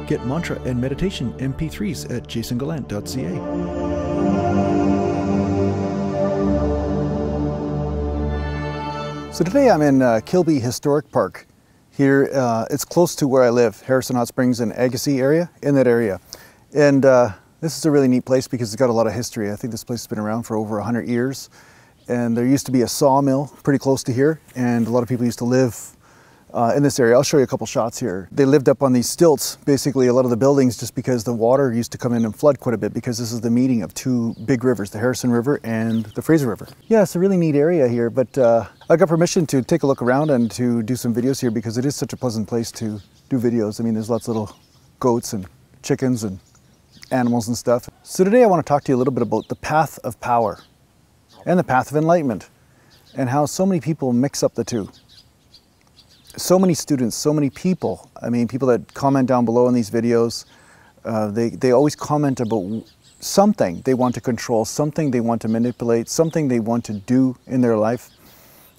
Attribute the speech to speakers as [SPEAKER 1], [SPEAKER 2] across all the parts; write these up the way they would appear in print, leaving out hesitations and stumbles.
[SPEAKER 1] Get mantra and meditation MP3s at JasonGallant.ca.
[SPEAKER 2] So today I'm in Kilby Historic Park. Here, it's close to where I live, Harrison Hot Springs and Agassiz area, in that area. And this is a really neat place because it's got a lot of history. I think this place has been around for over 100 years. And there used to be a sawmill pretty close to here, and a lot of people used to live in this area. I'll show you a couple shots here. They lived up on these stilts, basically a lot of the buildings, just because the water used to come in and flood quite a bit, because this is the meeting of two big rivers, the Harrison River and the Fraser River. Yeah, it's a really neat area here, but I got permission to take a look around and to do some videos here because it is such a pleasant place to do videos. I mean, there's lots of little goats and chickens and animals and stuff. So today I want to talk to you a little bit about the path of power and the path of enlightenment, and how so many people mix up the two. So many students, so many people, I mean, people that comment down below in these videos, they always comment about something they want to control, something they want to manipulate, something they want to do in their life.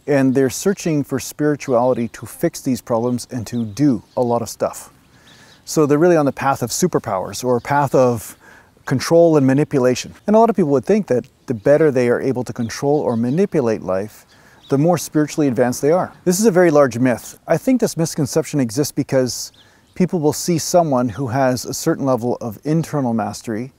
[SPEAKER 2] And they're searching for spirituality to fix these problems and to do a lot of stuff. So they're really on the path of superpowers, or a path of control and manipulation. And a lot of people would think that the better they are able to control or manipulate life, the more spiritually advanced they are. This is a very large myth. I think this misconception exists because people will see someone who has a certain level of internal mastery,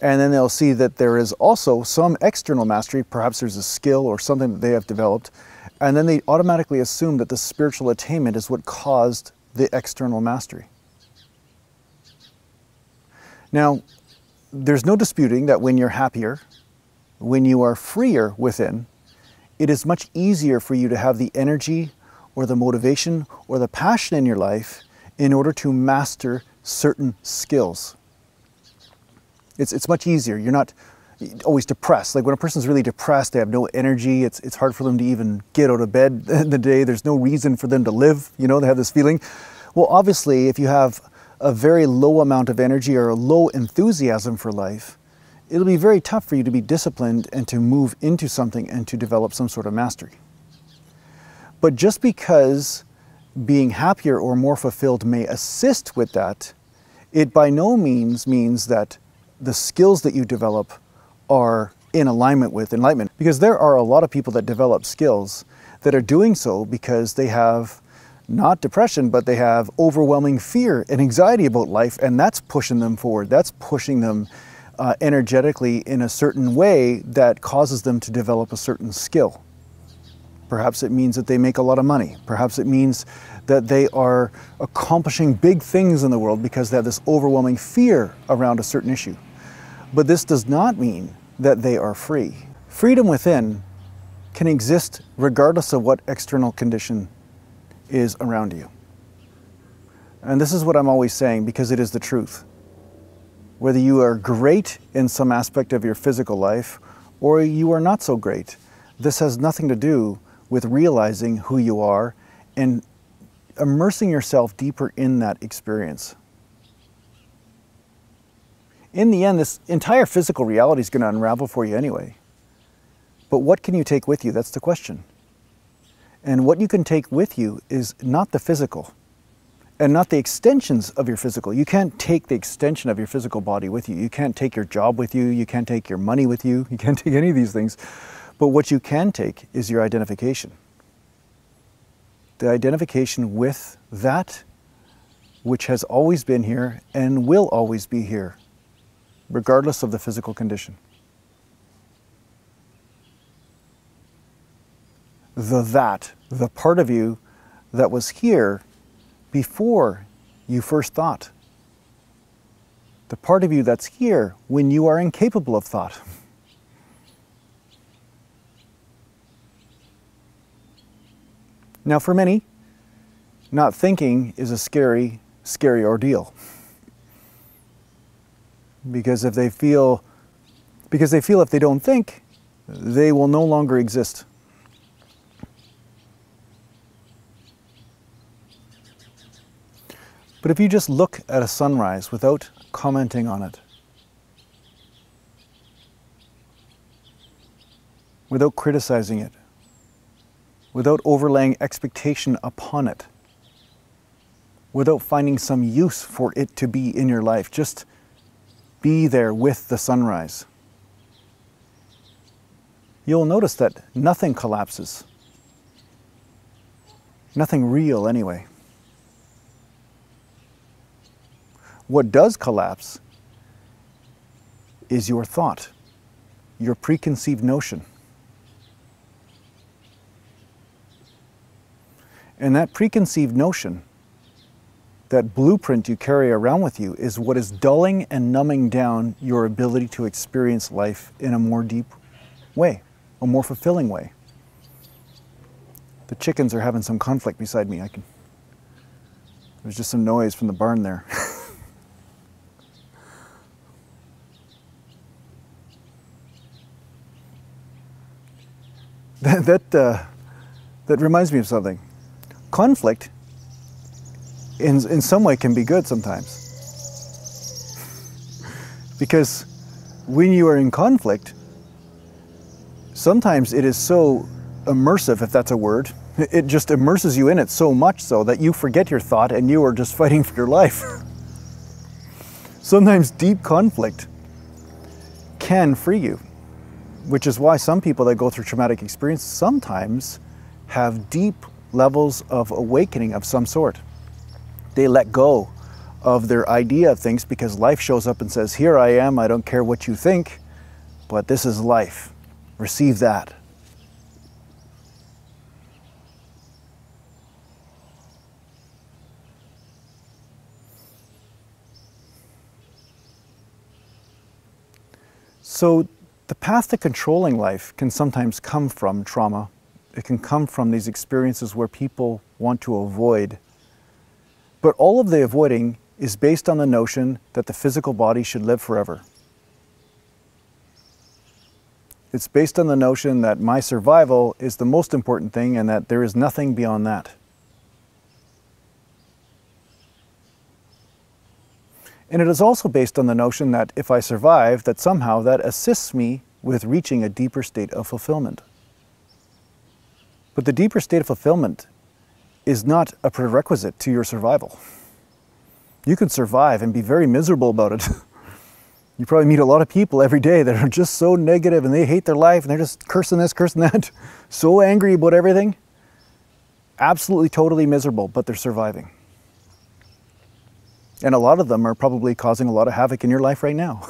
[SPEAKER 2] and then they'll see that there is also some external mastery. Perhaps there's a skill or something that they have developed, and then they automatically assume that the spiritual attainment is what caused the external mastery. Now, there's no disputing that when you're happier, when you are freer within, it is much easier for you to have the energy or the motivation or the passion in your life in order to master certain skills. It's much easier. You're not always depressed. Like when a person's really depressed, they have no energy. It's hard for them to even get out of bed in the day. There's no reason for them to live. You know, they have this feeling. Well, obviously, if you have a very low amount of energy or a low enthusiasm for life, it'll be very tough for you to be disciplined and to move into something and to develop some sort of mastery. But just because being happier or more fulfilled may assist with that, it by no means means that the skills that you develop are in alignment with enlightenment. Because there are a lot of people that develop skills that are doing so because they have not depression, but they have overwhelming fear and anxiety about life, and that's pushing them forward. That's pushing them energetically in a certain way that causes them to develop a certain skill. Perhaps it means that they make a lot of money. Perhaps it means that they are accomplishing big things in the world because they have this overwhelming fear around a certain issue. But this does not mean that they are free. Freedom within can exist regardless of what external condition is around you. And this is what I'm always saying because it is the truth. Whether you are great in some aspect of your physical life or you are not so great, this has nothing to do with realizing who you are and immersing yourself deeper in that experience. In the end, this entire physical reality is going to unravel for you anyway. But what can you take with you? That's the question. And what you can take with you is not the physical and not the extensions of your physical. You can't take the extension of your physical body with you. You can't take your job with you. You can't take your money with you. You can't take any of these things. But what you can take is your identification. The identification with that which has always been here and will always be here, regardless of the physical condition. The part of you that was here before you first thought. The part of you that's here when you are incapable of thought. Now for many, not thinking is a scary, scary ordeal. Because they feel if they don't think, they will no longer exist. But if you just look at a sunrise without commenting on it, without criticizing it, without overlaying expectation upon it, without finding some use for it to be in your life. Just be there with the sunrise. You'll notice that nothing collapses. Nothing real anyway. What does collapse is your thought, your preconceived notion. And that preconceived notion, that blueprint you carry around with you, is what is dulling and numbing down your ability to experience life in a more deep way, a more fulfilling way. The chickens are having some conflict beside me. There's just some noise from the barn there. That reminds me of something. Conflict, in some way, can be good sometimes. Because when you are in conflict, sometimes it is so immersive, if that's a word. It just immerses you in it so much so that you forget your thought and you are just fighting for your life. Sometimes deep conflict can free you, which is why some people that go through traumatic experience sometimes have deep levels of awakening of some sort. They let go of their idea of things because life shows up and says, here I am, I don't care what you think, but this is life. Receive that. So the path to controlling life can sometimes come from trauma. It can come from these experiences where people want to avoid. But all of the avoiding is based on the notion that the physical body should live forever. It's based on the notion that my survival is the most important thing and that there is nothing beyond that. And it is also based on the notion that if I survive, that somehow that assists me with reaching a deeper state of fulfillment. But the deeper state of fulfillment is not a prerequisite to your survival. You can survive and be very miserable about it. You probably meet a lot of people every day that are just so negative and they hate their life and they're just cursing this, cursing that, so angry about everything. Absolutely, totally miserable, but they're surviving. And a lot of them are probably causing a lot of havoc in your life right now.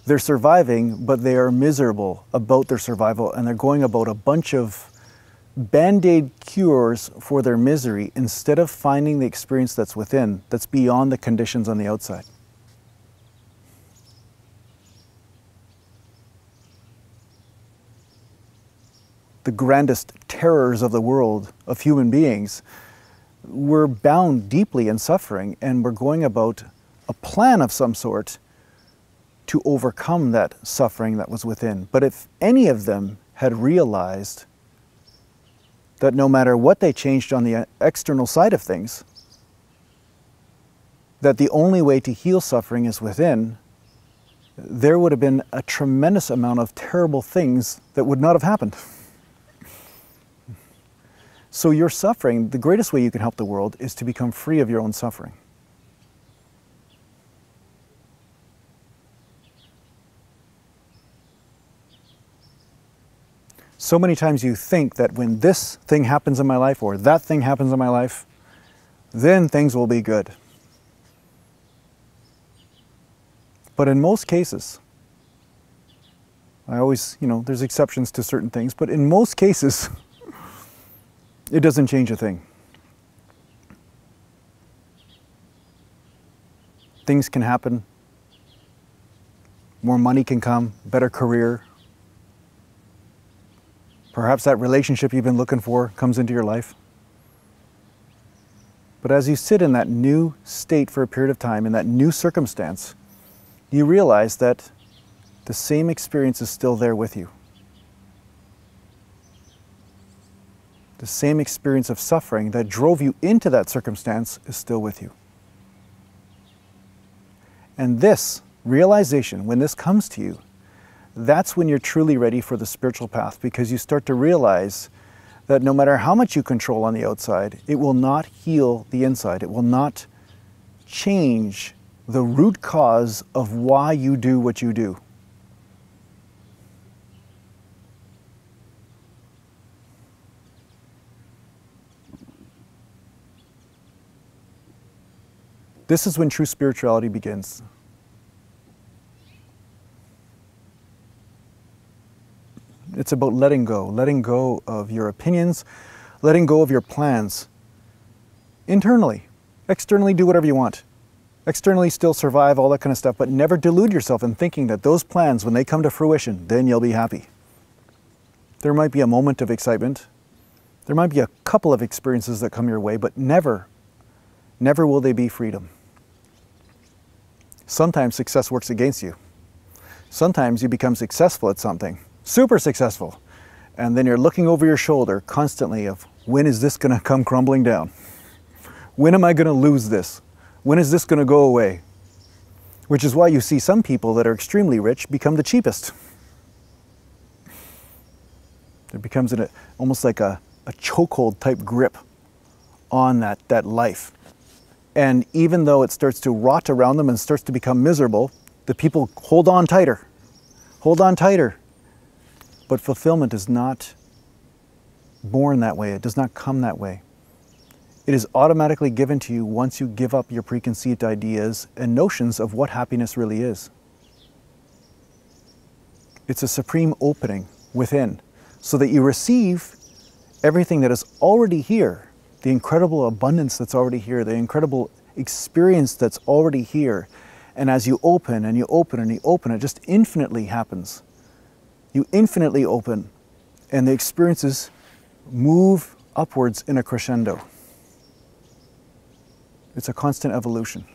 [SPEAKER 2] They're surviving, but they are miserable about their survival and they're going about a bunch of band-aid cures for their misery instead of finding the experience that's within, that's beyond the conditions on the outside. The grandest terrors of the world, of human beings, we're bound deeply in suffering and we're going about a plan of some sort to overcome that suffering that was within. But if any of them had realized that no matter what they changed on the external side of things, that the only way to heal suffering is within, there would have been a tremendous amount of terrible things that would not have happened. So your suffering, the greatest way you can help the world is to become free of your own suffering. So many times you think that when this thing happens in my life or that thing happens in my life, then things will be good. But in most cases, I always, there's exceptions to certain things, but in most cases, it doesn't change a thing. Things can happen. More money can come, better career. Perhaps that relationship you've been looking for comes into your life. But as you sit in that new state for a period of time, in that new circumstance, you realize that the same experience is still there with you. The same experience of suffering that drove you into that circumstance is still with you. And this realization, when this comes to you, that's when you're truly ready for the spiritual path, because you start to realize that no matter how much you control on the outside, it will not heal the inside. It will not change the root cause of why you do what you do. This is when true spirituality begins. It's about letting go of your opinions, letting go of your plans. Internally, externally do whatever you want. Externally still survive, all that kind of stuff, but never delude yourself in thinking that those plans, when they come to fruition, then you'll be happy. There might be a moment of excitement. There might be a couple of experiences that come your way, but never will they be freedom. Sometimes success works against you. Sometimes you become successful at something, super successful, and then you're looking over your shoulder constantly of, when is this going to come crumbling down? When am I going to lose this? When is this going to go away? Which is why you see some people that are extremely rich become the cheapest. There becomes almost like a chokehold type grip on that life. And even though it starts to rot around them and starts to become miserable, the people hold on tighter. Hold on tighter. But fulfillment is not born that way. It does not come that way. It is automatically given to you once you give up your preconceived ideas and notions of what happiness really is. It's a supreme opening within, so that you receive everything that is already here, the incredible abundance that's already here, the incredible experience that's already here. And as you open and you open and you open, it just infinitely happens. You infinitely open, and the experiences move upwards in a crescendo. It's a constant evolution.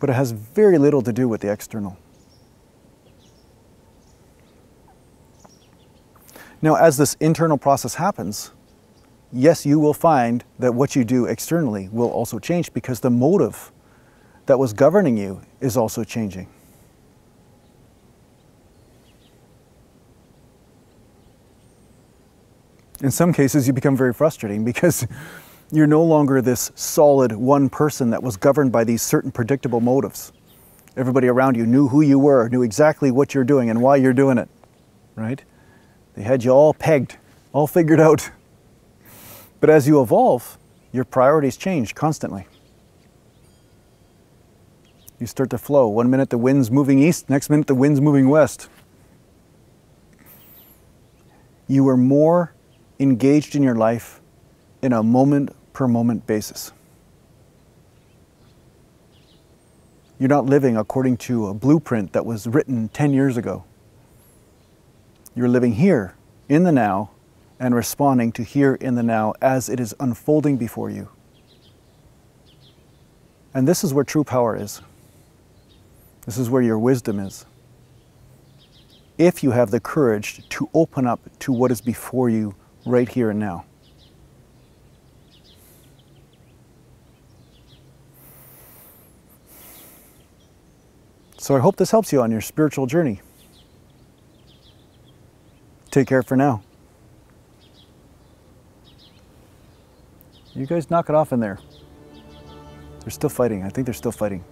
[SPEAKER 2] But it has very little to do with the external. Now, as this internal process happens, yes, you will find that what you do externally will also change, because the motive that was governing you is also changing. In some cases, you become very frustrating because you're no longer this solid one person that was governed by these certain predictable motives. Everybody around you knew who you were, knew exactly what you're doing and why you're doing it, right? They had you all pegged, all figured out. But as you evolve, your priorities change constantly. You start to flow. One minute the wind's moving east, next minute the wind's moving west. You are more engaged in your life in a moment-per-moment basis. You're not living according to a blueprint that was written 10 years ago. You're living here, in the now, and responding to here in the now as it is unfolding before you. And this is where true power is. This is where your wisdom is. If you have the courage to open up to what is before you right here and now. So I hope this helps you on your spiritual journey. Take care for now. You guys knock it off in there. They're still fighting. I think they're still fighting.